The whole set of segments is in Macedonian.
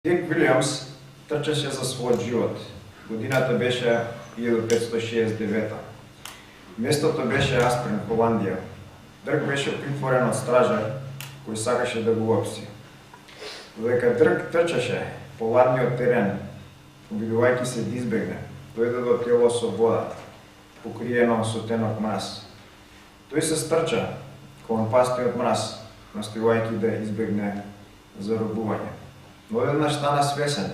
Дирк Вилијамс трчаше за својот живот. Годината беше 1569. Местото беше Аспрен, Холандија. Дрк беше притворен од стражар кој сакаше да го уапси. Додека Дрк трчаше по ладниот терен, обидувајќи се да избегне, дојде до тело со вода, покриено со тенок мраз. Тој се стрча кон пастиот мраз, настојувајќи да избегне заробување. Но еднаш стана свесен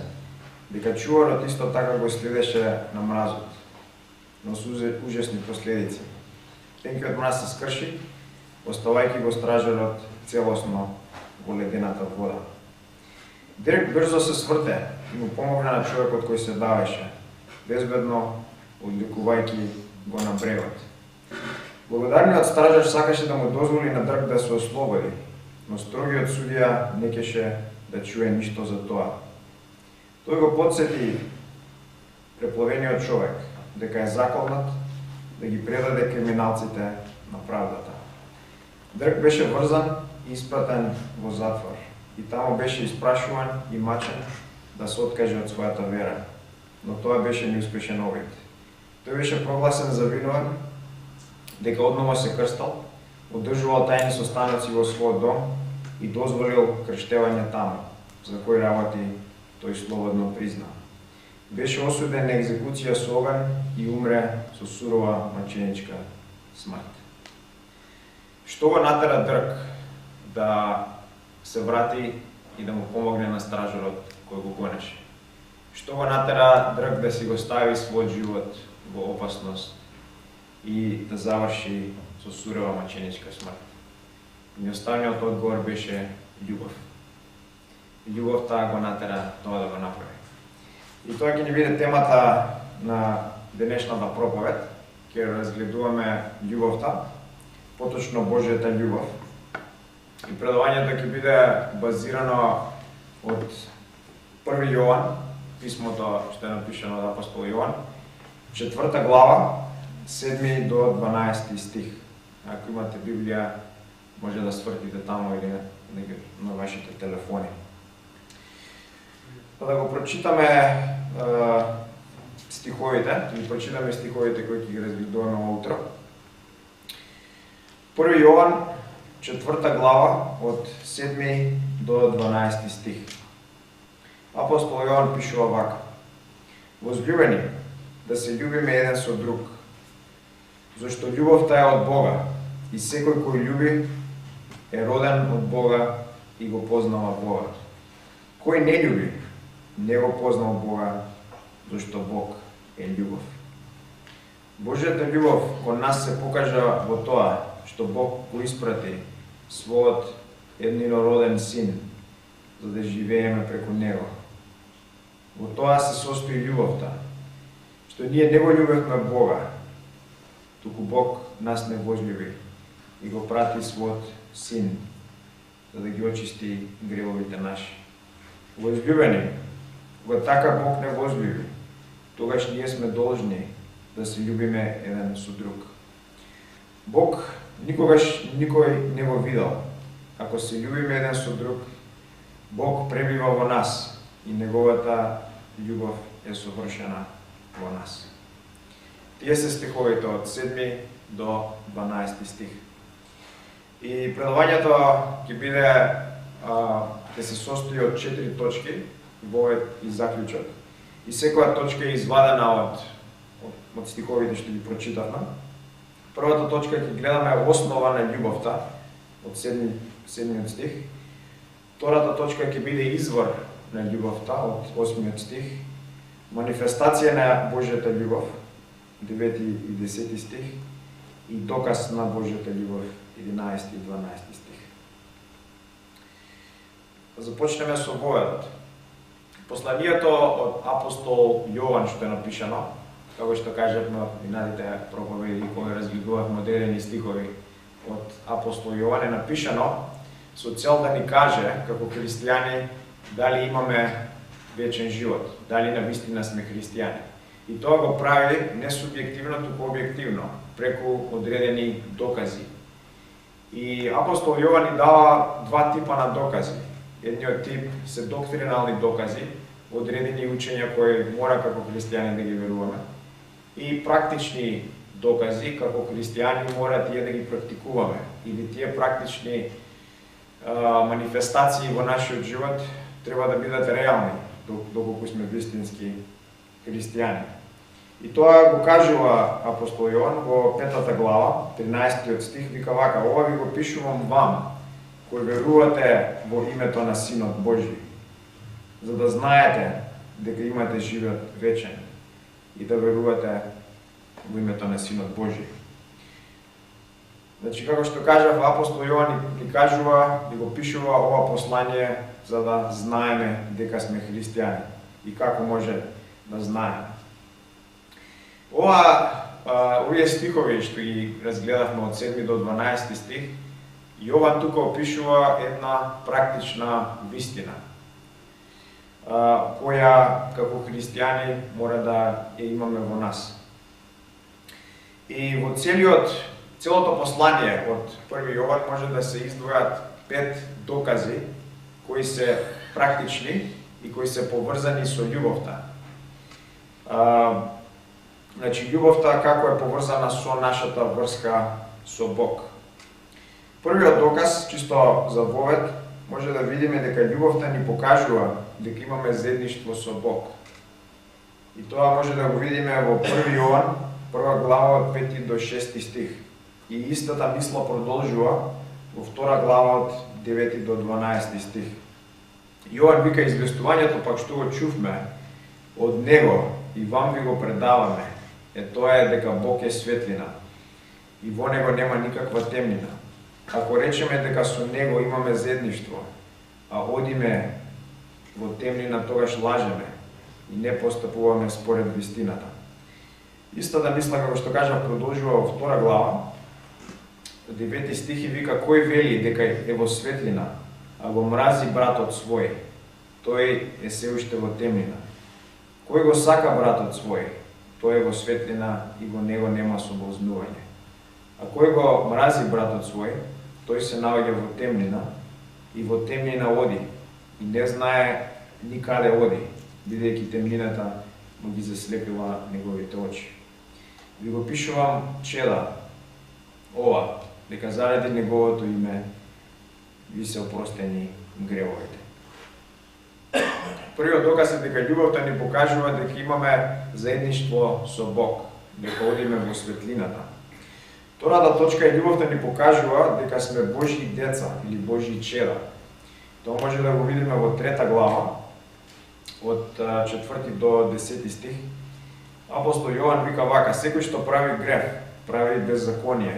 дека чуварот исто така го следеше на мразот, но со ужасни последици. Тенкиот мраз се скрши, оставајќи го стражарот целосно во ледената вода. Дрк брзо се сврте и му помогна на човекот кој се давеше, безбедно одлекувајќи го на брегот. Благодарниот стражар сакаше да му дозволи на Дрк да се ослободи, но строгиот судија не кеше да чуе ништо за тоа. Тој го потсети препловениот човек дека е заколнат да ги предаде криминалците на правдата. Дрк беше врзан и испратен во затвор и таму беше испрашуван и мачен да се откаже од својата вера, но тоа беше неуспешен обид. Тој беше прогласен за виновен дека одново се крстал, одржувал тајни состаноци во својот дом и дозволил крштевање таму, за кои работи тој слободно призна. Беше осуден на екзекуција со оган и умре со сурова маченичка смрт. Што го натера Дрк да се врати и да му помогне на стражарот кој го гонеше? Што го натера Дрк да си го стави својот живот во опасност и да заврши со сурова маченичка смрт? Неоставниот одговор беше љубов. Љубовта го натера тоа да го направи. И тоа ќе ни биде темата на денешната проповед. Ќе разгледуваме љубовта, поточно Божјата љубов. И предавањето ќе биде базирано од 1 Јован, писмото што е напишано од апостол Јован, 4 глава, 7 до 12 стих. Ако имате Библија, може да свртите таму или на вашите телефони. Да го прочитаме стиховите, да прочитаме стиховите кои ќе ги разгледуваме утро. 1 Јован, 4 глава, од 7 до 12 стих. Апостол Јован пишува вака: Возлюбени, да се љубиме еден со друг, зашто љубовта е од Бога, и секој кој љуби е роден од Бога и го познава Бога. Кој не љуби, не го познал Бога, зашто Бог е љубов. Божјата љубов кон нас се покажа во тоа што Бог го испрати својот единороден син, за да живееме преку него. Во тоа се состои љубовта, што ние не го љубевме Бога, туку Бог нас не возлюби и го прати својот син, за да ги очисти гревовите наши. Возлюбени, кога така Бог не возлюби, тогаш ние сме должни да се љубиме еден со друг. Бог никогаш никој не го видал. Ако се љубиме еден со друг, Бог пребива во нас и неговата љубов е совршена во нас. Тие се стиховите од 7 до 12 стих. И предавањето ќе биде ќе се состои од 4 точки во и заклучок. И секоја точка е извадена од стиховите што ги прочитавме. Првата точка ќе гледаме основа на љубовта од 7 стих. Втората точка ќе биде извор на љубовта од 8 стих. Манифестација на Божјата љубов 9 и 10 стих и доказ на Божјата љубов 11 и 12 стих. Започнеме со војот. Посланието од апостол Јован што е напишано, како што кажавме од минатите проповеди кога разгледувавме одредени стихови од апостол Јован, е напишано со цел да ни каже како христијани дали имаме вечен живот, дали навистина сме христијани. И тоа го прави не субјективно, туку објективно, преку одредени докази. И апостол Јован ни дава два типа на докази. Едниот тип се доктринални докази, одредени учења кои мора како христијани да ги веруваме, и практични докази како христијани мора тие да ги практикуваме, или тие практични манифестации во нашиот живот треба да бидат реални, доколку сме вистински христијани. И тоа го кажува апостол Јован во 5 глава, 13 стих, вика вака: ова ви го пишувам вам, кои верувате во името на Синот Божи, за да знаете дека имате живот вечен и да верувате во името на Синот Божи. Значи, како што кажав, апостол Јован ни кажува и го пишува ова послание за да знаеме дека сме христијани и како може да знаеме. Овие стихови што ги разгледавме од 7 до 12 стих, Јован тука опишува една практична вистина, која како христијани мора да ја имаме во нас. И во целото послание од 1 Јован може да се издвојат 5 докази кои се практични и кои се поврзани со љубовта. Значи, љубовта како е поврзана со нашата врска со Бог. Првиот доказ, чисто за вовед, може да видиме дека љубовта ни покажува дека имаме заедништво со Бог. И тоа може да го видиме во 1 Јован, 1 глава од 5 до 6 стих. И истата мисла продолжува во 2 глава од 9 до 12 стих. Јован вика: известувањето пак што го чувме од него и вам ви го предаваме, тоа е дека Бог е светлина и во него нема никаква темнина. Ако речеме дека со него имаме заедништво, а одиме во темнина, тогаш лажеме и не постапуваме според вистината. Истата мисла, како што кажав, продолжува во 2 глава, 9 стих, и вика: кој вели дека е во светлина, а го мрази братот свој, тој е се уште во темнина. Кој го сака братот свој, тој е во светлина и во него нема соблазнување. А кој го мрази братот свој, тој се наоѓа во темнина и во темнина оди и не знае никаде оди, бидејќи темнината му ги заслепила неговите очи. Ви го пишувам, чеда, ова, дека заради неговото име ви се опростени гревовите. Првиот доказ е дека љубовта ни покажува дека имаме заедништво со Бог, дека одиме во светлината. Втората точка е љубовта ни покажува дека сме Божји деца или Божји чеда. Тоа може да го видиме во 3 глава, од 4 до 10 стих. Апостол Јован вика вака: секој што прави грев, прави беззаконие,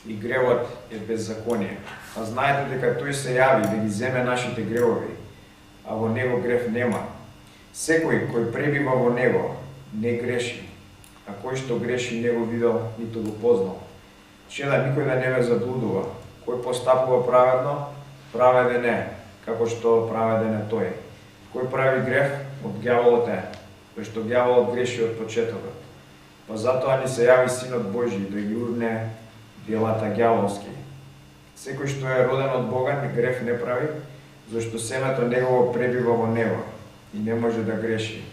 и гревот е беззаконие. А знаете дека тој се јави да ги земе нашите гревови, а во него грев нема. Секој кој пребива во него не греши, а кој што греши не го видел, ниту го познал. Чеда, никој да не ве заблудува. Кој постапува праведно, праведен е, како што праведен е тој. Кој прави грев, од ѓаволот е, кој што ѓаволот греши од почетокот. Па затоа ни се јави Синот Божи да ги урне делата ѓаволски. Секој што е роден од Бога, ни грев не прави, зашто семето негово пребива во него и не може да греши,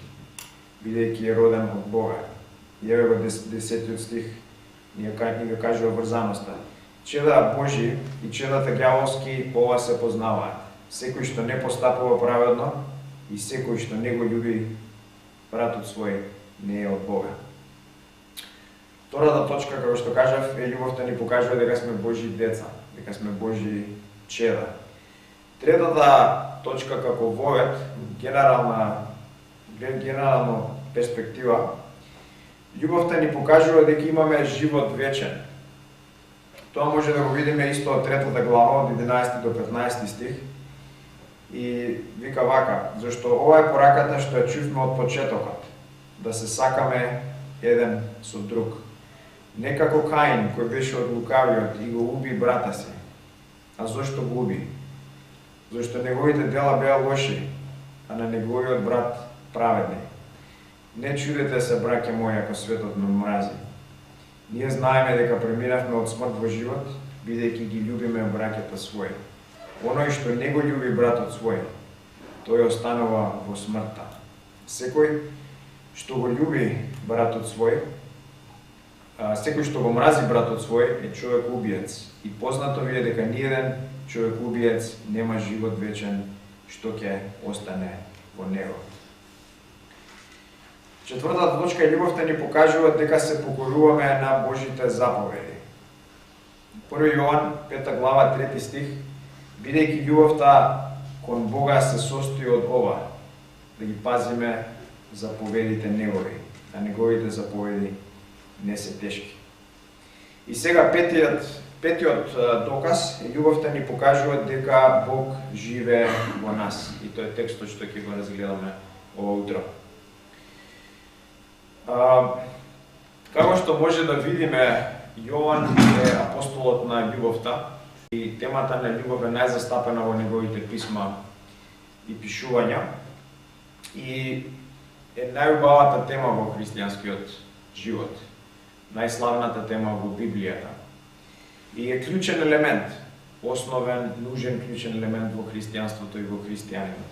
бидејќи е роден од Бога. И еве во 10 стих ни го кажува врзаноста. Чеда Божи и чедата ѓаволски по ова се познаваат. Секој што не постапува праведно и секој што не го љуби братот свој не е од Бога. Втората точка, како што кажав, е љубовта ни покажува дека сме Божји деца, дека сме Божји чеда. Третата точка како вовед, генерална перспектива, љубовта ни покажува дека имаме живот вечен. Тоа може да го видиме исто од 3 глава, од 11 до 15 стих. И вика вака: зашто ова е пораката што ја чувме од почетокот, да се сакаме еден со друг. Не како Каин, кој беше од лукавиот и го уби брата си. А зошто го уби? Зашто неговите дела беа лоши, а на неговиот брат праведни. Не чудете се, браќа мои, ако светот ме мрази. Ние знаеме дека преминавме од смрт во живот, бидејќи ги љубиме браќата своји. Оној што не го љуби братот свој, тој останува во смртта. Секој што го љуби братот свој, секој што го мрази братот свој е човек убиец. И познато ви е дека ниеден човек убиец нема живот вечен што ќе остане во него. Четвртата точка е љубовта ни покажува дека се покоруваме на Божите заповеди. 1 Јован 5 глава 3 стих, бидејќи љубовта кон Бога се состои од ова, да ги пазиме заповедите негови, а неговите заповеди не се тешки. И сега петиот доказ е љубовта ни покажува дека Бог живее во нас. И тоа е текстот што ќе го разгледаме ова утро. Како што може да видиме, Јован е апостолот на љубовта и темата на љубов е најзастапена во неговите писма и пишувања и е најубавата тема во христијанскиот живот, најславната тема во Библијата. И е клучен елемент, основен, нужен клучен елемент во христијанството и во христијанинот.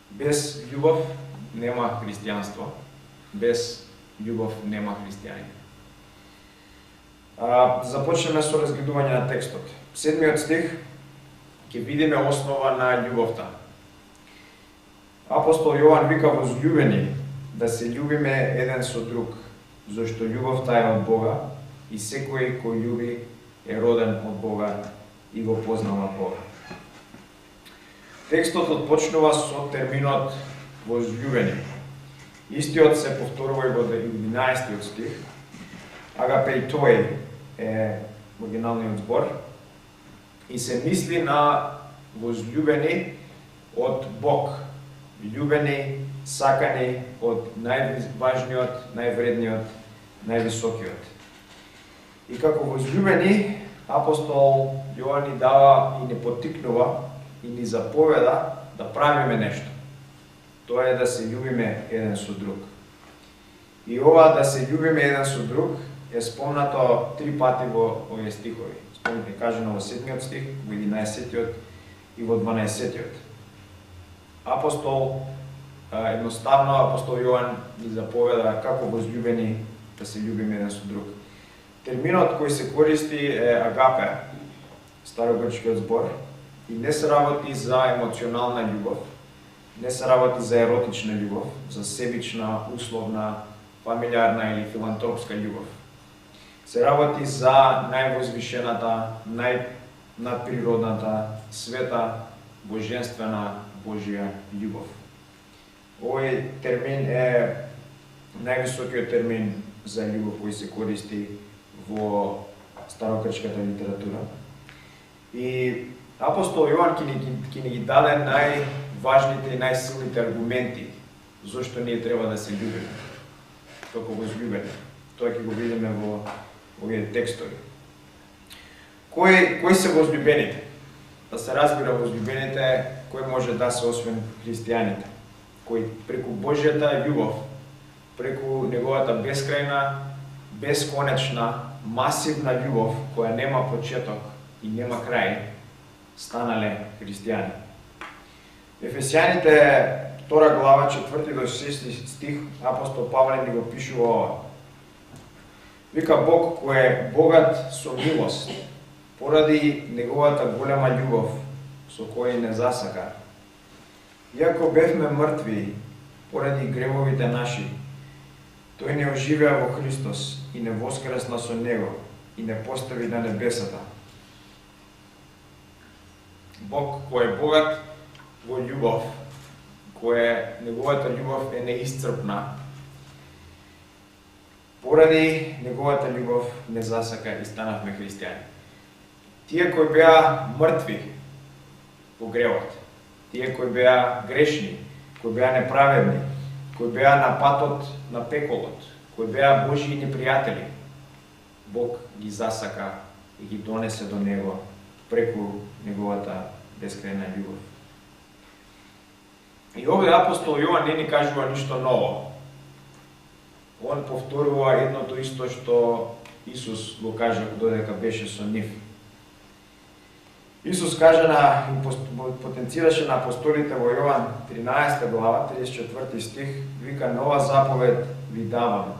Без љубов нема христијанство, без љубов нема христијанин. Започнеме со разгледување на текстот. 7 стих ќе видиме основа на љубовта. Апостол Јован вика возљубени да се љубиме еден со друг, зашто љубовта е од Бога и секој кој љуби е роден од Бога и го познава Бога. Текстот отпочнува со терминот возљубени. Истиот се повторува и во 11 стих. Агапеитој е оригиналниот збор и се мисли на возљубени од Бог, љубени, сакани од најважниот, највредниот, највисокиот. И како возљубени, апостол Јован ни дава и ни поттикнува и ни заповеда да правиме нешто. Тоа е да се љубиме еден со друг. И ова да се љубиме еден со друг е спомнато 3 пати во овие стихови. Спомнете, кажано во 7 стих, во 11 и во 12. Едноставно апостол Јован ни заповеда како возљубени да се љубиме еден со друг. Терминот кој се користи е агапе, старогрчкиот збор, и не се работи за емоционална љубов, не се работи за еротична љубов, за себична, условна, фамилиарна или филантропска љубов. Се работи за највозвишената, најнадприродната, света, божествена, Божја љубов. Овој термин е највисокиот термин за љубов кој се користи во старогрчката литература. И апостол Јован ќе ни ги даде најважните и најсилните аргументи зошто ние треба да се љубиме како возљубени. Тоа ќе го видиме во овие текстови. Кои се возљубените? Да се разбира возљубените, кој може да се освен христијаните? Кој преку Божјата љубов, преку неговата бескрајна, бесконечна, масивна љубов која нема почеток и нема крај, станале христијани. Ефесијаните 2 глава 4 до 6 стих апостол Павле ни го пишува ова. Вика Бог кој е богат со милост, поради неговата голема љубов со кој не засака. Иако бевме мртви поради гревовите наши, тој не оживеа во Христос и не воскресна со него и не постави на небесата. Бог кој е богат во љубов, неговата љубов е неисцрпна, поради неговата љубов не засака и станавме христијани. Тие кои беа мртви по гревот, тие кои беа грешни, кои беа неправедни, кои беа на патот на пеколот, кои беа Божји непријатели, Бог ги засака и ги донесе до него преку неговата бескрајна љубов. И овде апостол Јован не ни кажува ништо ново. Он повторува едното исто што Исус го кажа додека беше со нив. Исус каже потенцираше на апостолите во Јован 13 глава, 34 стих, вика: нова заповед ви давам,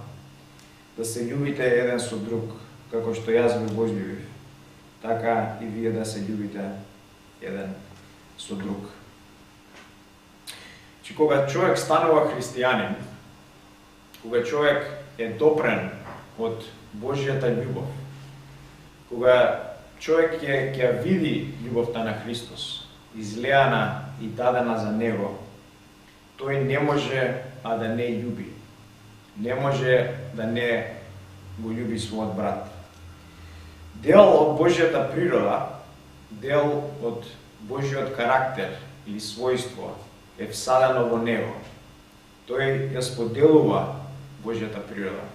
да се љубите еден со друг, како што јас ви возлюбив, така и вие да се љубите еден со друг. Че кога човек станува христијанин, кога човек е допрен од Божјата љубов, кога човек ќе види љубовта на Христос, излеана и дадена за него, тој не може а да не љуби. Не може да не го љуби својот брат. Дел од Божјата природа, дел од Божјиот карактер или својство е всадено во него. Тој ја споделува Божјата природа.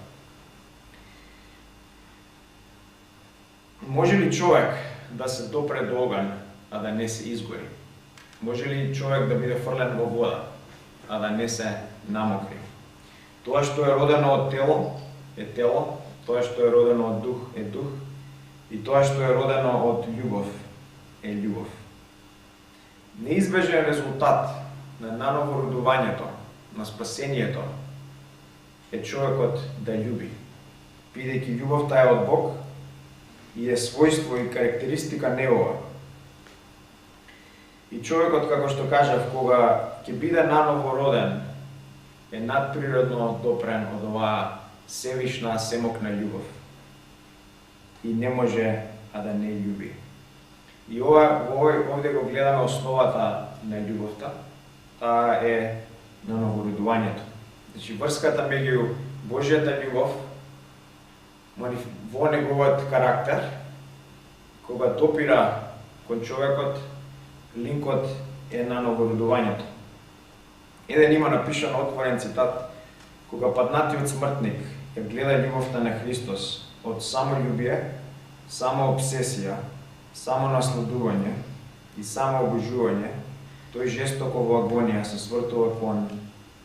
Може ли човек да се допре до оган, а да не се изгори? Може ли човек да биде фрлен во вода, а да не се намокри? Тоа што е родено од тело е тело, тоа што е родено од дух е дух, и тоа што е родено од љубов е љубов. Неизбежен резултат на нановородувањето, на спасението, е човекот да љуби. Бидејќи љубовта е од Бог и е својство и карактеристика негова. И човекот, како што кажав, кога ќе биде наново роден, е надприродно допрен од оваа севишна, семокна љубов. И не може а да не љуби. И овде го гледаме основата на љубовта. Таа е нановородувањето. Значи, врската меѓу Божјата љубов во неговиот карактер, кога допира кон човекот, линкот е нановородувањето. Еден има напишан отворен цитат: кога паднатиот смртник ја гледа љубовта на Христос од самољубие, самообсесија, самонасладување и самообожување, тој жестоко во агонија се свртува кон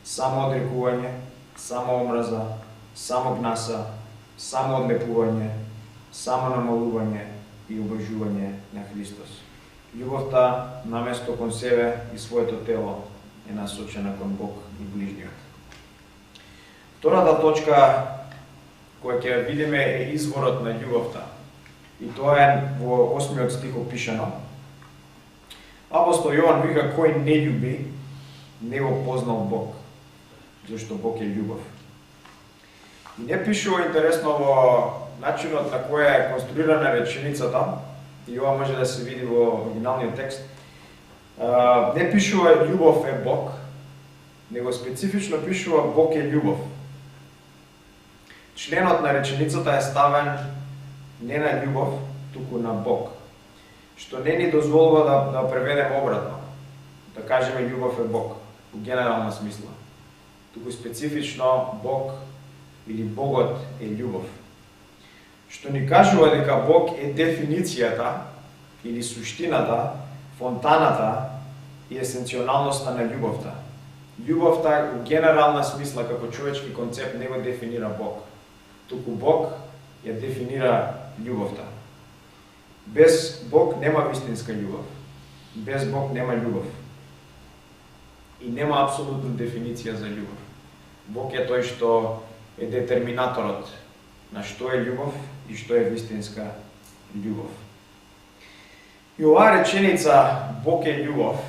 самоодрекување, самоомраза, самогнаса, самоодлепување, самонамалување и обожување на Христос. Љубовта наместо кон себе и своето тело е насочена кон Бог и ближниот. Втората точка која ќе видиме е изворот на љубовта. И тоа е во 8 стих опишано. Апостол Јован вика: кој не љуби, не го познал Бог, зашто Бог е љубов. И не пишува интересно во начинот на која е конструирана реченицата, и ова може да се види во оригиналниот текст. Не пишува љубов е Бог, него специфично пишува Бог е љубов. Членот на реченицата е ставен не на љубов, туку на Бог, што не ни дозволува да преведеме обратно, да кажеме љубов е Бог, во генерална смисла, туку специфично Бог или Богот е љубов. Што ни кажува дека Бог е дефиницијата или суштината, фонтаната и есенционалноста на љубовта. Љубовта во генерална смисла како човечки концепт не го дефинира Бог, туку Бог ја дефинира љубовта. Без Бог нема вистинска љубов. Без Бог нема љубов. И нема апсолутна дефиниција за љубов. Бог е тој што е детерминаторот на што е љубов и што е вистинска љубов. И оваа реченица Бог е љубов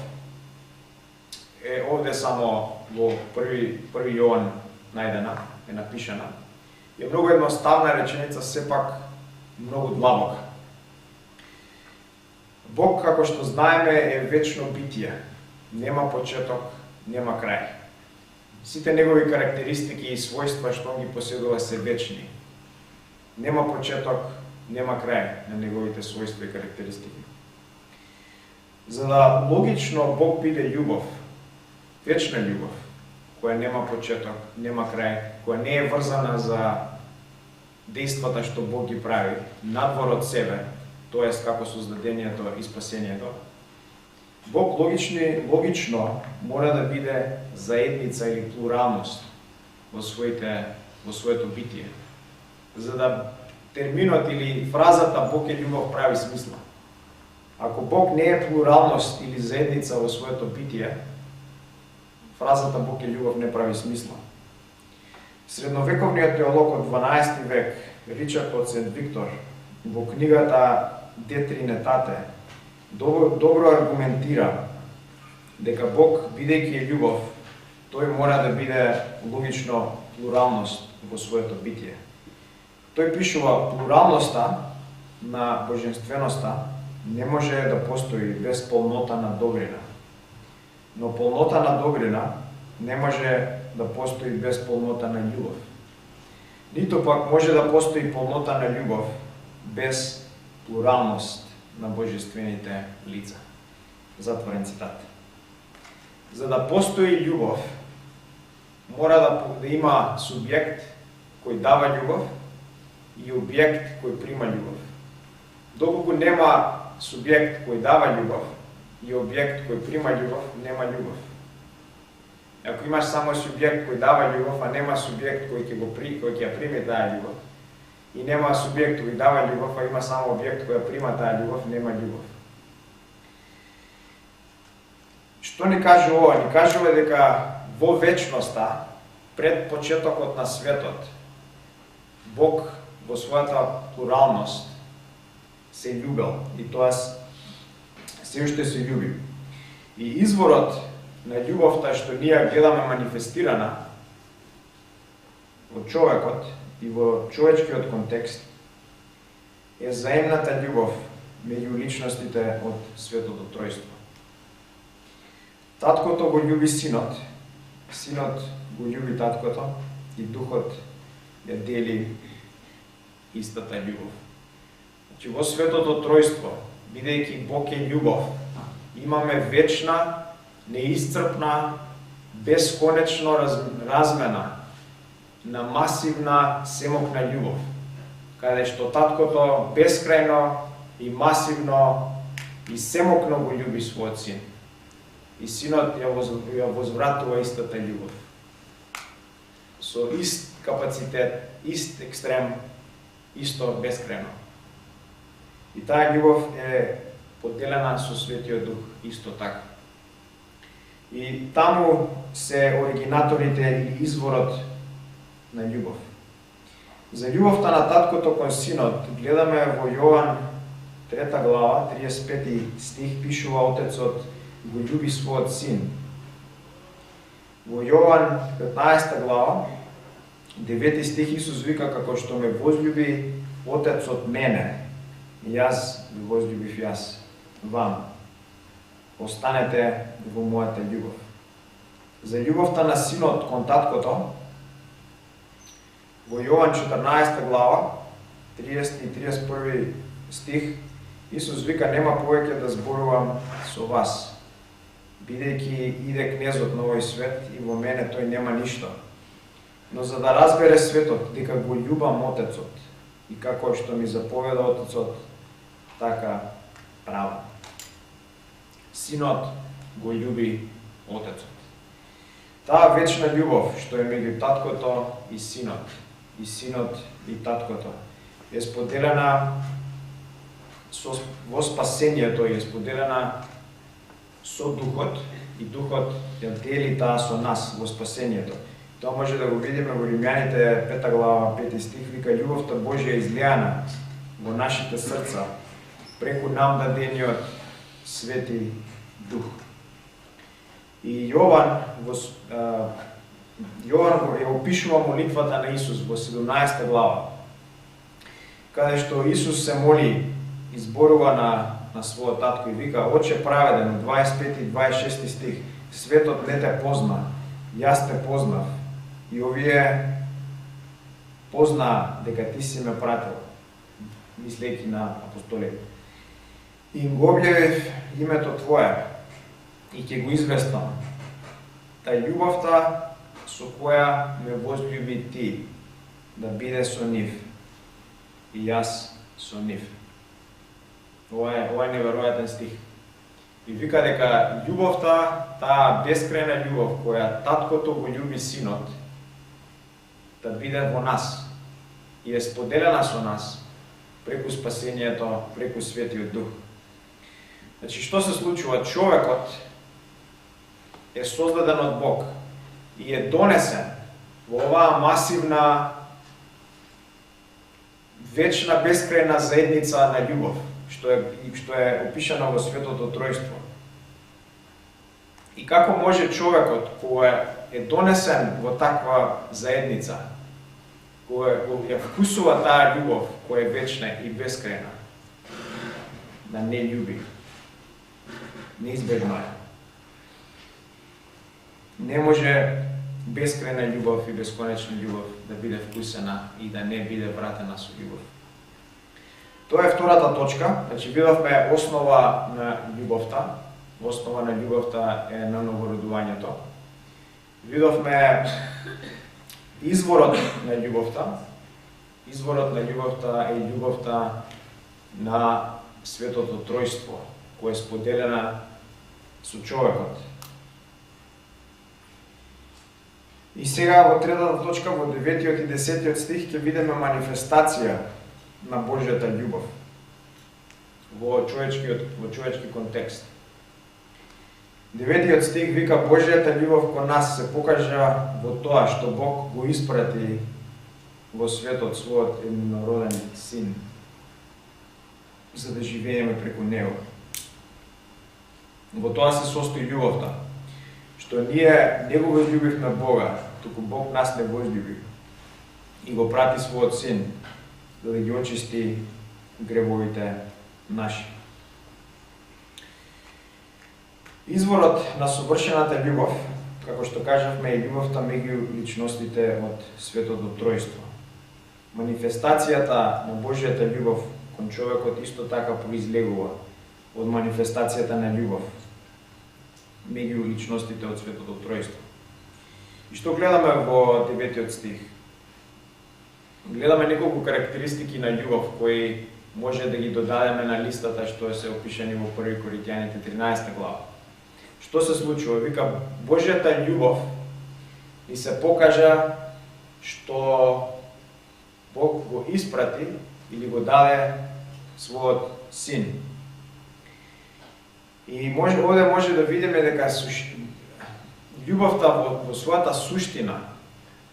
е овде само во први Јован најдена, е напишана. Е многу едноставна реченица, сепак многу длабока. Бог, како што знаеме, е вечно битие. Нема почеток, нема крај. Сите негови карактеристики и својства што ги поседува се вечни. Нема почеток, нема крај на неговите својства и карактеристики. За да логично Бог биде љубов, вечна љубов, која нема почеток, нема крај, која не е врзана за дејствата што Бог ги прави надвор од себе, тоест како создадението и спасението, Бог логично мора да биде заедница или плуралност во своето битие, за да терминот или фразата Бог е љубов прави смисла. Ако Бог не е плуралност или заедница во своето битие, фразата Бог е љубов не прави смисла. Средновековниот теолог од 12 век, Ричард од Сент Виктор, во книгата De Trinitate, добро аргументира дека Бог, бидејќи е љубов, тој мора да биде логично плуралност во своето битие. Тој пишува, плуралноста на божественоста не може да постои без полнота на добрина. Но полнота на добрина не може да постои без полнота на љубов. Ниту пак може да постои полнота на љубов без плуралност на божествените лица. Затворен цитат. За да постои љубов, мора да има субјект кој дава љубов и објект кој прима љубов. Доколку нема субјект кој дава љубов и објект кој прима љубов, нема љубов. Ако имаш само субјект кој дава љубов, а нема субјект кој ќе ја приме таа љубов, и нема субјект кој дава љубов, а има само објект кој ја прима таа љубов, нема љубов. Што ни кажува ова? Ни кажува дека во вечноста, пред почетокот на светот, Бог во својата плуралност се љубел и тоа се уште се љуби. И изворот на љубовта што ние гледаме манифестирана во човекот и во човечкиот контекст е заемната љубов меѓу личностите од Светото Тројство. Таткото го љуби синот, синот го љуби таткото и духот ја дели истата љубов. Значи во Светото Тројство, бидејќи Бог е љубов, имаме вечна, неисцрпна, бесконечно размена на масивна семокна љубов, каде што таткото бескрајно и масивно и семокно го љуби својот син. И синот ја возвратува истата љубов. Со ист капацитет, ист екстрем, исто бескрајно. И таа љубов е поделена со Светиот Дух исто така. И таму се оригинаторите или изворот на љубов. За љубовта на таткото кон синот гледаме во Јован 3 глава, 35 стих, пишува Отецот го љуби својот син. Во Јован 15 глава, 9 стих, Исус вика како што ме возљуби Отецот мене, и јас ви возљубив јас вам. Останете во мојата љубов. За љубовта на синот кон таткото, во Јован 14 глава, 30 и 31 стих, Исус вика, нема повеќе да зборувам со вас, бидејќи иде кнезот на овој свет и во мене тој нема ништо. Но за да разбере светот дека го љубам Отецот и како што ми заповеда Отецот, така правам. Синот го љуби Отецот. Таа вечна љубов што е меѓу таткото и синот и таткото е споделена во спасението, е споделена со Духот и Духот ја дели таа со нас во спасението. Тоа може да го видиме во Римјаните 5 глава 5 стих, вика љубовта Божја излеана во нашите срца преку нам дадениот Свети Дух. И Јован ја опишува молитвата на Исус во 17 глава, каде што Исус се моли, изборува на својот татко и вика, Отче праведен, 25 и 26 стих, светот не те позна, јас те познав, и овие позна дека ти си ме пратил, мислејќи на апостолите. И им го објавив името Твое, и ќе го известам, та љубовта со која ме возљуби ти, да биде со нив, и јас со нив. Ова е неверојатен стих. И вика дека љубовта, таа бескрајна љубов која таткото го љуби синот, да биде во нас и е споделена со нас преку спасението, преку Светиот Дух. Значи, што се случува? Човекот е создаден од Бог и е донесен во оваа масивна, вечна, бескрајна заедница на љубов, што е опишано во Светото Тројство. И како може човекот кој е донесен во таква заедница, кој ја вкусува таа љубов, која е вечна и бескрајна, да не љуби? Неизбежно е. Не може бескрајна љубов и бесконечна љубов да биде вкусена и да не биде вратена со љубов. Тоа е втората точка. Значи, видовме основа на љубовта. Основа на љубовта е на новородувањето. Видовме изворот на љубовта. Изворот на љубовта е љубовта на Светото Тројство, која е споделена со човекот. И сега во третата точка, во 9 и 10 стих, ќе видиме манифестација на Божјата љубов во човечки контекст. 9 стих вика: Божјата љубов кон нас се покажа во тоа што Бог го испрати во светот својот единороден син, за да живееме преку него. Во тоа се состои љубовта, што ние не го возлюбивме Бога, туку Бог нас не возлюби и го прати својот син, за да ги очисти гревовите наши. Изворот на совршената љубов, како што кажавме, е љубовта меѓу личностите од Светото Тројство. Манифестацијата на Божјата љубов кон човекот исто така произлегува од манифестацијата на љубов меѓу личностите од Светото Тројство. И што гледаме во 9 стих? Гледаме неколку карактеристики на љубов кои може да ги додадеме на листата што се опишани во 1 Коринќаните 13 глава. Што се случува? Вика, Божјата љубов ни се покажа што Бог го испрати или го даде својот син. И овде може да видиме дека љубовта во својата суштина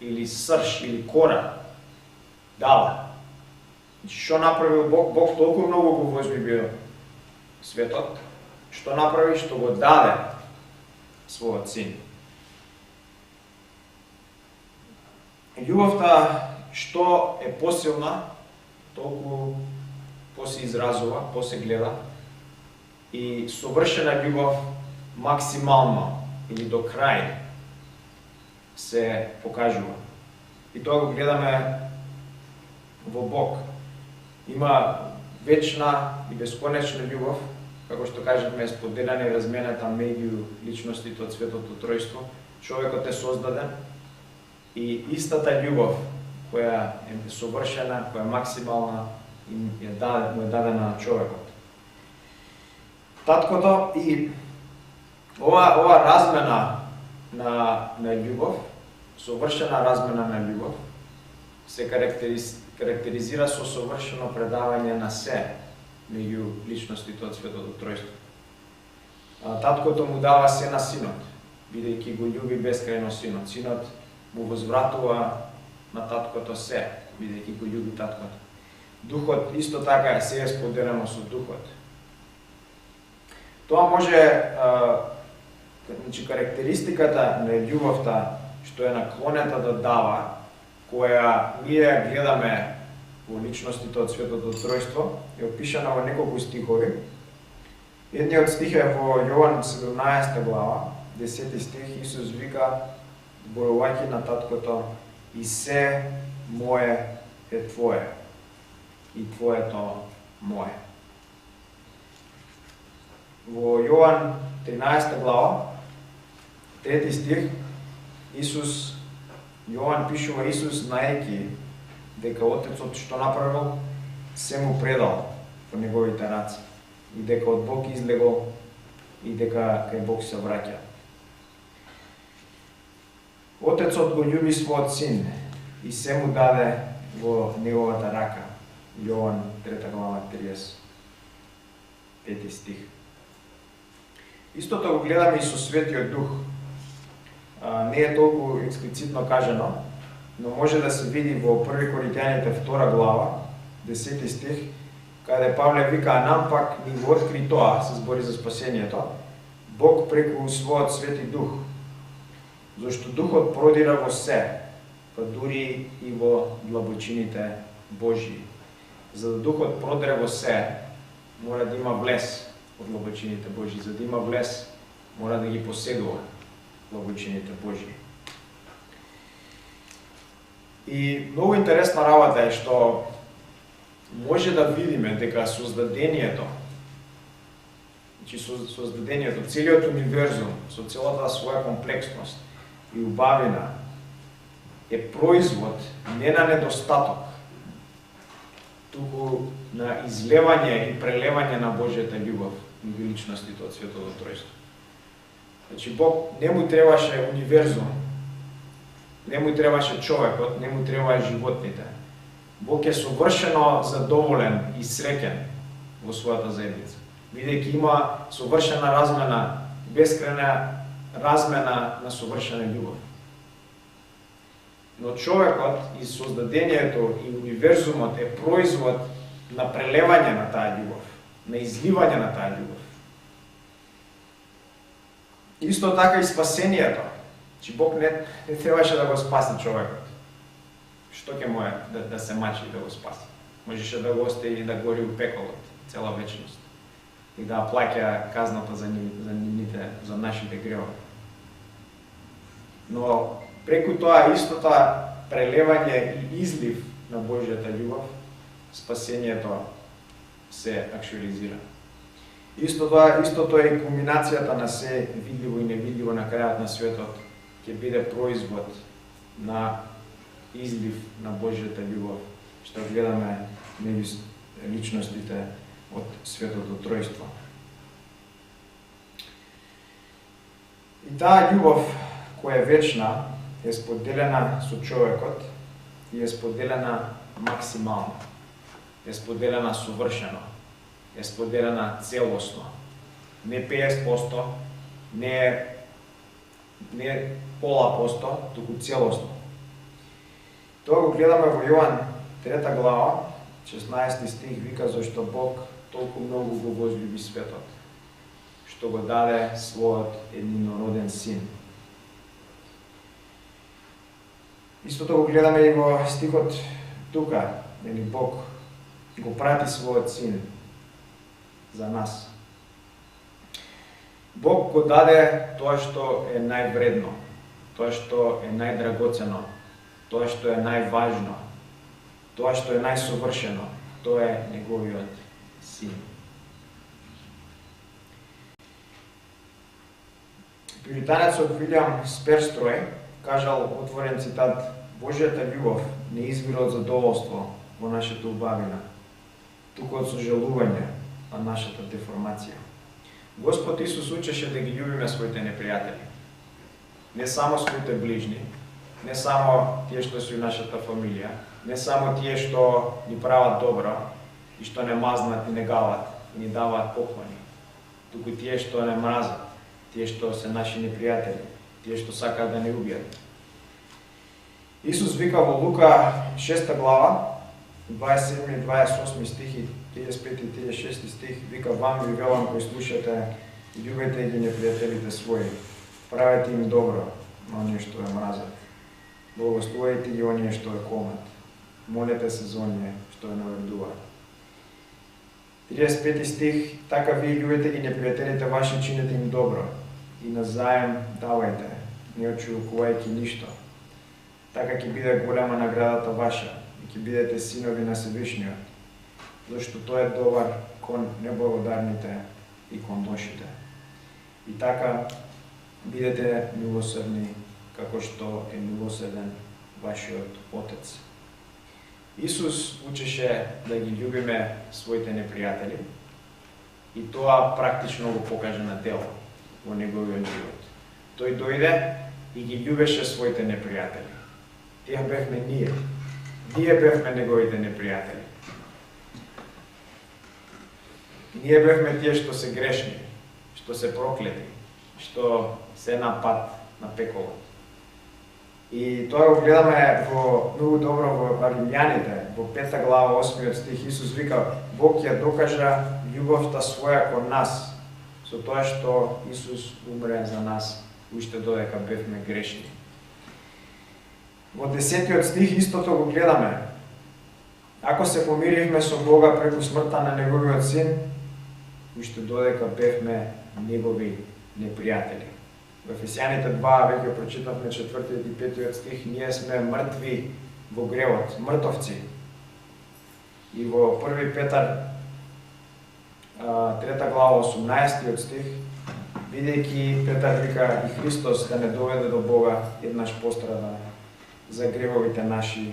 или срж или кора дава. Што направил Бог? Бог толку многу го возлюбил светот, што направи, што го даде својот син. Љубовта што е посилна, толку посе изразува, посе гледа, и совршена љубов максимално или до крај се покажува. И тоа го гледаме во Бог. Има вечна и бесконечна љубов, како што кажавме, споделена и размената меѓу личностите од Светото Тројство. Човекот е создаден и истата љубов која е совршена, која е максимална, му е дадена на човекот. Таткото и ова размена на љубов, совршена размена на љубов, се карактеризира со совршено предавање на се меѓу личностите од Светото Тројство. Таткото му дава се на синот, бидејќи го љуби бескрајно синот. Синот му возвратува на таткото се, бидејќи го љуби таткото. Духот исто така се е споделено со Духот. Тоа може, значи, карактеристиката на љубовта што е наклонета да дава, која ние гледаме во личностите од Светото Тројство, е опишана во неколку стихови. Едниот стих е во Јован 17 глава, 10 стих. Исус вика, зборувајќи на таткото: и се мое е твое, и твоето мое. Во Јован 13 глава, 3 стих, Јован пишува, Исус, знаејќи дека Отецот што направил, се му предал во неговите раце, и дека од Бог излегол, и дека кај Бог се враќа. Отецот го љуби својот син и се му даде во неговата рака. Јован 3 глава 35 стих. Истото го гледаме и со Светиот Дух. Не е толку експлицитно кажано, но може да се види во 1 Коринтијаните 2 глава, 10 стих, каде Павле вика, а нам пак ни го откри тоа, се збори за спасението, Бог преку својот Свети Дух, зашто Духот продира во се, па дури и во длабочините Божии. За да Духот продире во се, мора да има влез од длабочините Божии. За да има влез, мора да ги поседува длабочините Божии. И многу интересна работа е што може да видиме дека создадението, создадението, целиот универзум, со целата своја комплексност и убавина, е производ не на недостаток, туку на излевање и прелевање на Божјата љубов и величностите од Светото Тројство. Значи, Бог не му требаше универзум, не му требаше човекот, не му требаше животните. Бог е совршено задоволен и среќен во својата заедница, бидејќи има совршена размена, бескрајна размена на совршена љубов. Но човекот и создадението и универзумот е производ на прелевање на таа љубов, на изливање на таа љубов. Исто така и спасението. Че Бог не требаше да го спаси човекот. Што ќе му е да се мачи да го спаси? Можеше да го остави и да гори у пеколот цела вечност и да плаќа казната за нашите гревови. Но преку тоа истото прелевање и излив на Божјата љубов, спасението се актуализира. Истото е и кулминацијата на се видливо и невидливо на крајот на светот, ќе биде производ на излив на Божјата љубов, што гледаме меѓу личностите од Светото Тројство. И таа љубов, која е вечна, е споделена со човекот и е споделена максимално, е споделена совршено, е споделена целосно. Не 50%, не пола посто, туку целосно. Тоа го гледаме во Јован 3 глава, 16 стих, вика зашто Бог толку многу го возлюби светот, што го даде својот единороден син. Истото го гледаме и во стихот тука, нели Бог го прати својот син за нас. Бог го даде тоа што е највредно, тоа што е најдрагоцено, тоа што е најважно, тоа што е најсовршено, тоа е неговиот син. Пуританецот Вилијам Сперстрој кажал, отворен цитат, Божјата љубов не извира од задоволство во нашата убавина, туку од сожалување на нашата деформација. Господ Исус учеше да ги љубиме своите непријатели. Не само своите ближни, не само тие што се у нашата фамилија, не само тие што ни прават добро и што не мазнат и не галат и ни даваат поклони, туку тие што не мразат, тие што се наши непријатели, тие што сакаат да не убијат. Исус вика во Лука 6 глава, 27 и 28 стихи, 35 и 36 стих, вика, вам ви велам кои слушате, љубете ги непријателите своји, правете им добро на оние што ја мразат, благословувајте ги оние што ја комат, молете се за оние што ја навредуваат. 35 стих, така вие љубете ги непријателите ваши, чинете им добро и назаем давајте, не очувакувајќи ништо. Така ќе биде голема наградата ваша и ќе бидете синови на Севишниот, зашто тој е добар кон неблагодарните и кон лошите. И така бидете милосрдни, како што е милосрден вашиот Отец. Исус учеше да ги љубиме своите непријатели и тоа практично го покажа на дело во неговиот живот. Тој дојде и ги љубеше своите непријатели. Тие бевме ние. Ние бевме неговите непријатели. Ние бевме тие што се грешни, што што се проклети, што се на пат на пеколот. И тоа го гледаме многу добро во Римјаните, во 5 глава 8 стих. Исус вика: Бог ја докажа љубовта своја кон нас, со тоа што Исус умре за нас, уште додека бевме грешни. Во 10 стих истото го гледаме. Ако се помиривме со Бога преку смртта на Неговиот Син, уште додека бевме Негови непријатели. Во Ефесијаните 2 веќе прочитавме 4 и 5 стих, ние сме мртви во гревот, мртовци. И во 1 Петар 3 глава 18 стих, бидејќи Петар вика: и Христос да не доведе до Бога еднаш пострада за гревовите наши,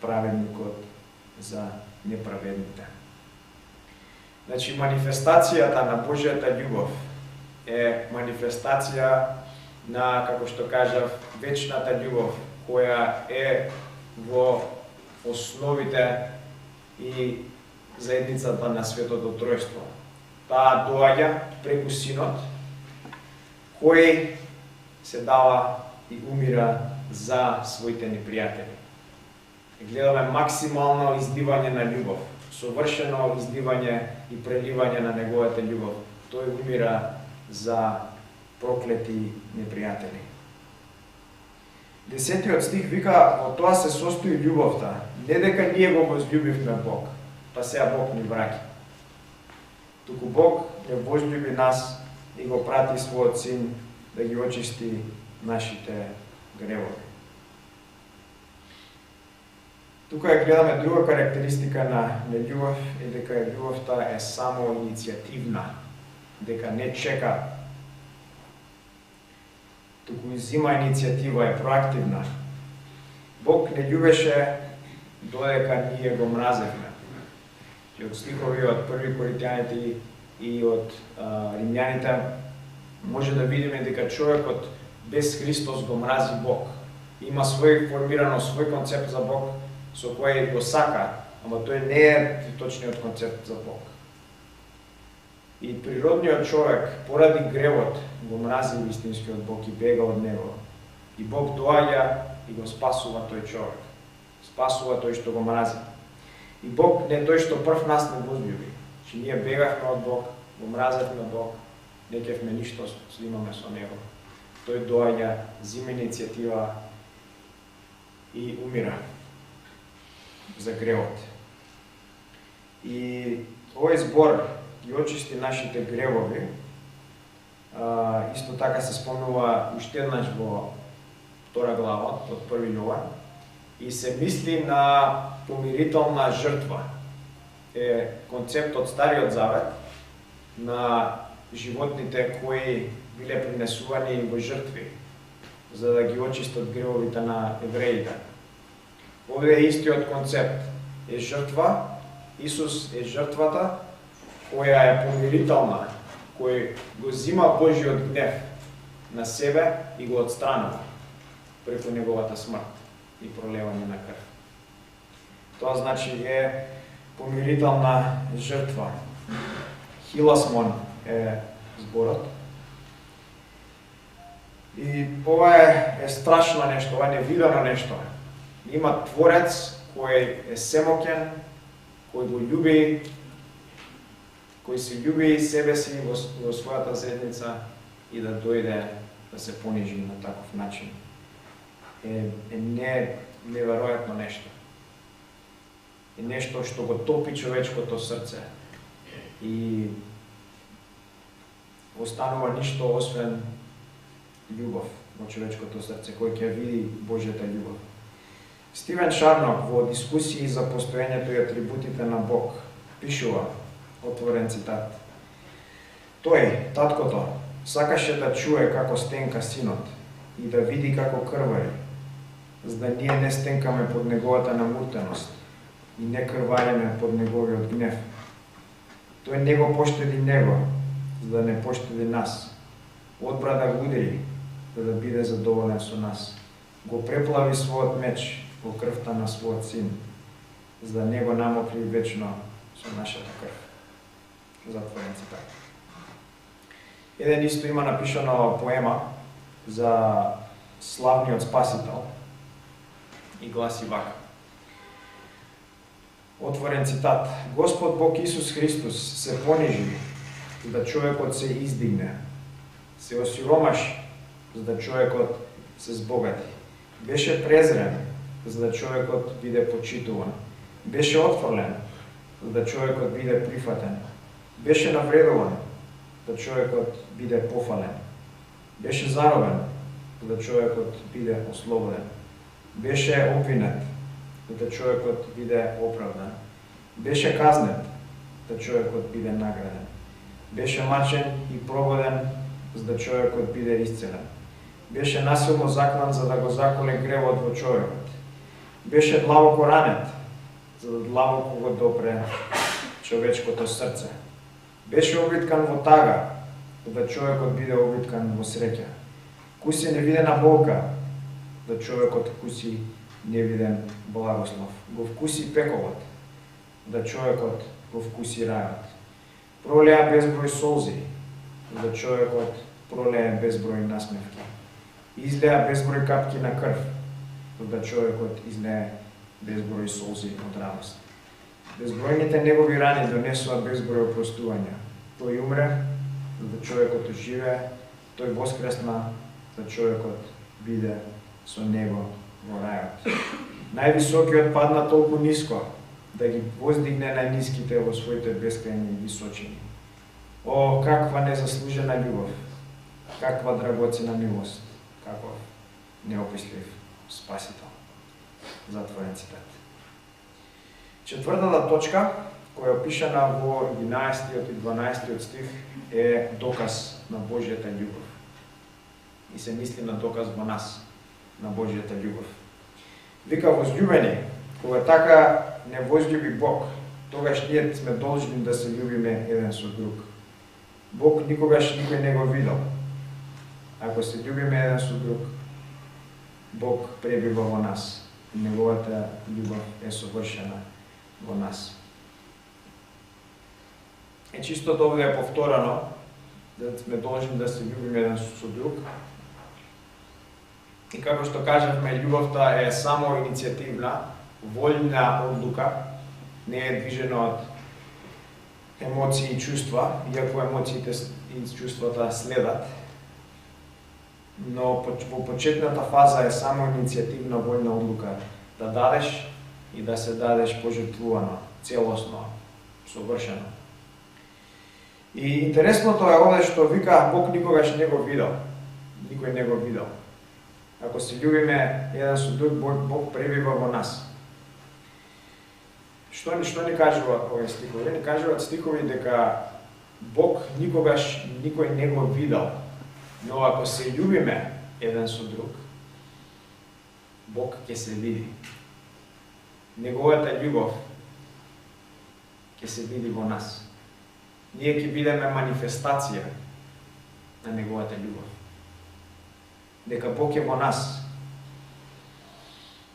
праведникот за неправедните. Значи, манифестацијата на Божјата љубов е манифестација на, како што кажав, вечната љубов, која е во основите и заедницата на Светото Тројство. Таа доаѓа преку Синот, кој се дава и умира за своите непријатели. Гледаме максимално издивање на љубов, совршено издивање и преливање на неговата љубов. Тој умира за проклети непријатели. 10 стих вика: во тоа се состои љубовта, не дека ние го возлюбивме Бог, па сега Бог ни враќа. Туку Бог не возлюби нас и го прати својот Син да ги очисти нашите гревови. Тука ја гледаме друга карактеристика на љубов, е дека љубовта е само иницијативна, дека не чека, туку изима иницијатива, е проактивна. Бог не љубеше додека ние го мразевме. И од стихови од 1 Коринтијаните и од Римјаните може да видиме дека човекот без Христос го мрази Бог. Има формирано свој концепт за Бог, со кој го сака, ама тој не е точниот концепт за Бог. И природниот човек, поради гревот, го мрази вистинскиот Бог и бега од него. И Бог доаѓа и го спасува тој човек. Спасува тој што го мрази. И Бог не тој што прв нас не возлюби. Че ние бегавме од Бог, го мразевме Бог, не кевме ништо имаме со него. Тој доаѓа, зима иницијатива и умира за гревот. И овој збор ги очисти нашите гревови. Исто така се спомнува уште еднаш во 2 глава од 1 Јован и се мисли на помирителна жртва. Е концепт од Стариот Завет на животните кои биле принесувани во жртви за да ги очистат гревовите на евреите. Овде е истиот концепт. Е жртва, Исус е жртвата која е помирителна, кој го зима Божиот гнев на себе и го отстранува преку неговата смрт и пролевање на крв. Тоа значи е помирителна жртва. Хиласмон е зборот. И ова е страшно нешто, ова е невидено нешто. Има Творец кој е семоќен, кој го љуби, кој се љуби себе си во својата заедница и да дојде да се понижи на таков начин. Е неверојатно нешто. Е нешто што го топи човечкото срце и останува ништо освен љубов во човечкото срце, кој ќе види Божјата љубов. Стивен Шарнок во дискусии за постоењето и атрибутите на Бог пишува, отворен цитат: тој, таткото, сакаше да чуе како стенка синот и да види како крвари, за да ние не стенкаме под неговата намутеност и не крвариме под неговиот гнев. Тој не го поштеди него, за да не поштеди нас. Одбра да го удери, за да биде задоволен со нас. Го преплави својот меч во крвта на својот син, за да не го намокри вечно со нашата крв. Затворен цитат. Еден исто има напишано поема за славниот спасител и гласи вака. Отворен цитат. Господ Бог Исус Христос се понижи, за да човекот се издигне. Се осиромаши, за да човекот се збогати. Беше презрен, за да човекот биде почитуван. Беше отфрлен, за да човекот биде прифатен. Беше навредуван, да човекот биде пофален. Беше заробен, за да човекот биде ослободен. Беше обвинет, за да човекот биде оправдан. Беше казнет, да човекот биде награден. Беше мачен и прободен, за да човекот биде исцелен. Беше насилно заклан, за да го заколе гревот во човекот. Беше длабоко ранет, за да длабоко го допре човечкото срце. Беше обиткан во тага, за да човекот биде обиткан во среќа. Куси невидена болка, да човекот куси невиден благослов. Го вкуси пековот, да човекот го вкуси рајот. Пролеа безброј солзи, да човекот пролее безброј насмевки. Излеа безброј капки на крв, да човекот излее безброј солзи од радост. Безбројните негови рани донесува безброј опростувања. Тој умре, за да човекот оживее, тој воскресна, за човекот биде со него во рајот. Највисокиот падна толку ниско, да ги воздигне најниските во своите бескрајни височини. О, каква незаслужена љубов, каква драгоцена милост, каков неопислив спасител. Затворен цитат. Четвртата точка, која е опишана во 11 и 12 стих, е доказ на Божјата љубов. И се мисли на доказ во нас, на Божјата љубов. Вика, возлюбени, кога така не возлюби Бог, тогаш ние сме должни да се љубиме еден со друг. Бог никогаш никој не го видел. Ако се љубиме еден со друг, Бог пребива во нас. Неговата љубов е совршена во нас. Чисто овде е повторено, да сме должни да се љубиме еден со друг. И како што кажавме, љубовта е само иницијативна, вољна одлука, не е движена од емоции и чувства, иако емоциите и чувствата следат. Но во почетната фаза е само иницијативна вољна одлука да дадеш и да се дадеш пожртвувано, целосно, совршено. И интересното е овде што вика Бог никогаш не го видел. Никој не го видел. Ако се љубиме еден со друг, Бог пребива во нас. Што ни кажува овие стихови? Ни кажуваат стихови дека Бог никогаш никој не го видел. Но ако се љубиме еден со друг, Бог ќе се види. Неговата љубов ќе се види во нас. Ние ќе бидеме манифестација на неговата љубов. Дека Бог е во нас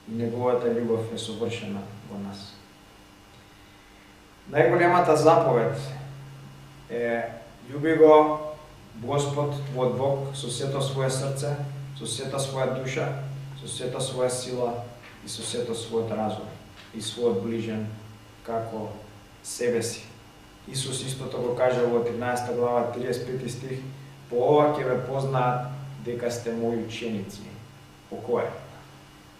и неговата љубов е совршена во нас. Најголемата заповед е љуби го Господ твојот Бог со сето свое срце, со сета своја душа, со сета своја сила и со сето својот разум и својот ближен како себе си. Исус истото го кажа во 13 глава 35 стих: по ова ќе ве познаат дека сте мои ученици. По кое?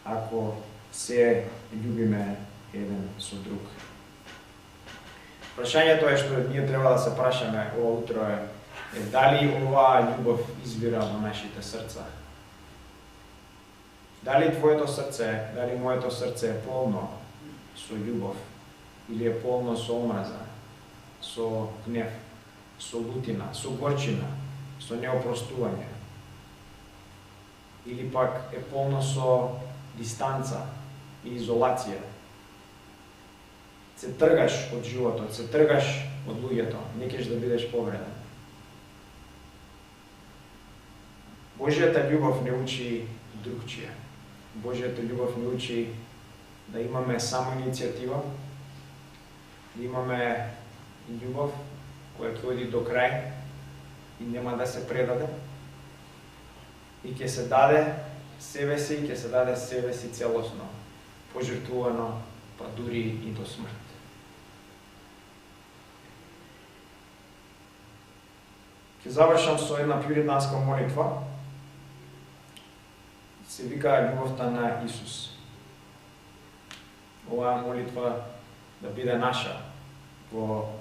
Ако се љубиме еден со друг. Прашањето е што ние треба да се прашаме ова утро е дали оваа љубов извира во нашите срца? Дали твоето срце, дали моето срце е полно со љубов или е полно со омраза, со гнев, со лутина, со горчина, со неопростување? Или пак е полно со дистанца и изолација? Се тргаш од животот, се тргаш од луѓето, не кеш да бидеш повреден. Божјата љубов не учи другчија. Божјата љубов не учи да имаме само иницијатива, да имаме љубов која ќе оди до крај и нема да се предаде. И ќе се даде себе си, и ќе се даде себе си целосно, пожртвувано, па дури и до смрт. Ќе завршам со една пуританска молитва. Се вика љубовта на Исус. Оваа молитва да биде наша во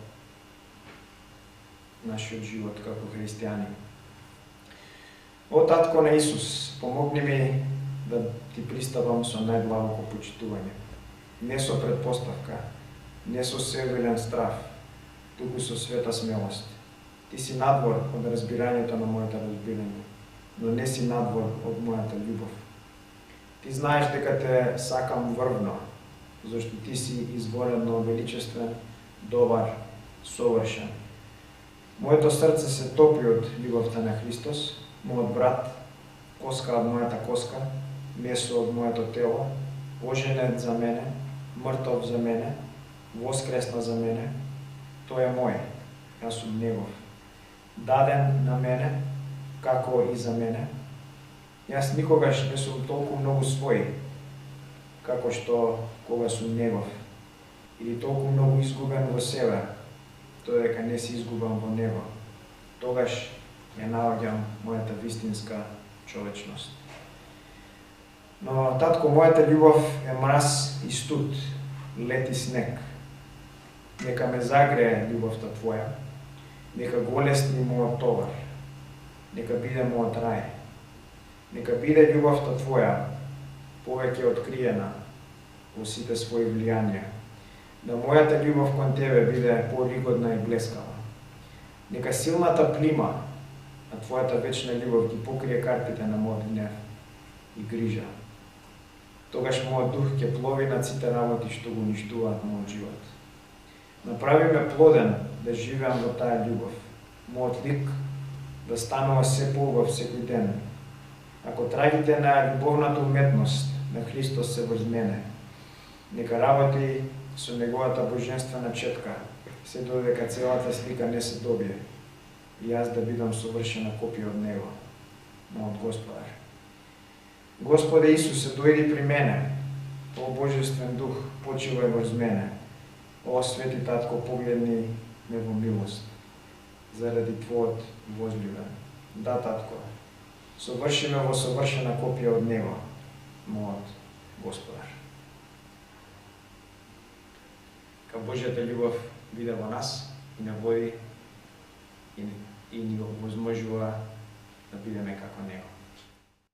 нашиот живот како христијани. О, Татко на Исус, помогни ми да ти пристапам со најдлабоко почитување. Не со предпоставка, не со сервилен страв, туку со света смелост. Ти си надвор од разбирањето на моето разбирање, но не си надвор од мојата љубов. Ти знаеш дека те сакам врвно, зашто ти си изворено величествен, добар, совршен. Моето срце се топи од љубовта на Христос, мојот брат, коска од мојата коска, месо од моето тело, оженет за мене, мртов за мене, воскресна за мене. Тој е мој, јас сум негов. Даден на мене, како и за мене. Јас никогаш не сум толку многу свој, како што кога сум негов, или толку многу изгубен во себе, додека не си изгубам во него. Тогаш ја наоѓам мојата вистинска човечност. Но, Татко, мојата љубов е мраз и студ, лед и снег. Нека ме загрее љубовта Твоја, нека голесни мојот товар, нека биде мојот рај, нека биде љубовта Твоја повеќе откриена во сите своји влијанија, да мојата љубов кон Тебе биде поригодна и блескава. Нека силната плима на Твојата вечна љубов ги покрие карпите на мојот гнев и грижа. Тогаш мојот дух ќе плови над сите работи што го уништуваат мојот живот. Направи ме плоден да живеам во таа љубов, мојот лик да станува се поубав секој ден. Ако трагите на љубовната уметност на Христос се врз мене, нека работи со неговата божествена четка, се додека целата слика не се добие, и јас да бидам совршена копија од него, мојот Господар. Господе Исусе, дојди при мене, о Божествен Дух, почивај врз мене, о Свети Татко, погледни ме во милост, заради Твојот возлюбен. Да, Татко, соврши ме во совршена копија од него, мојот Господар. Ка Божјата љубов биде во нас и не води и ни овозможува да бидеме како него.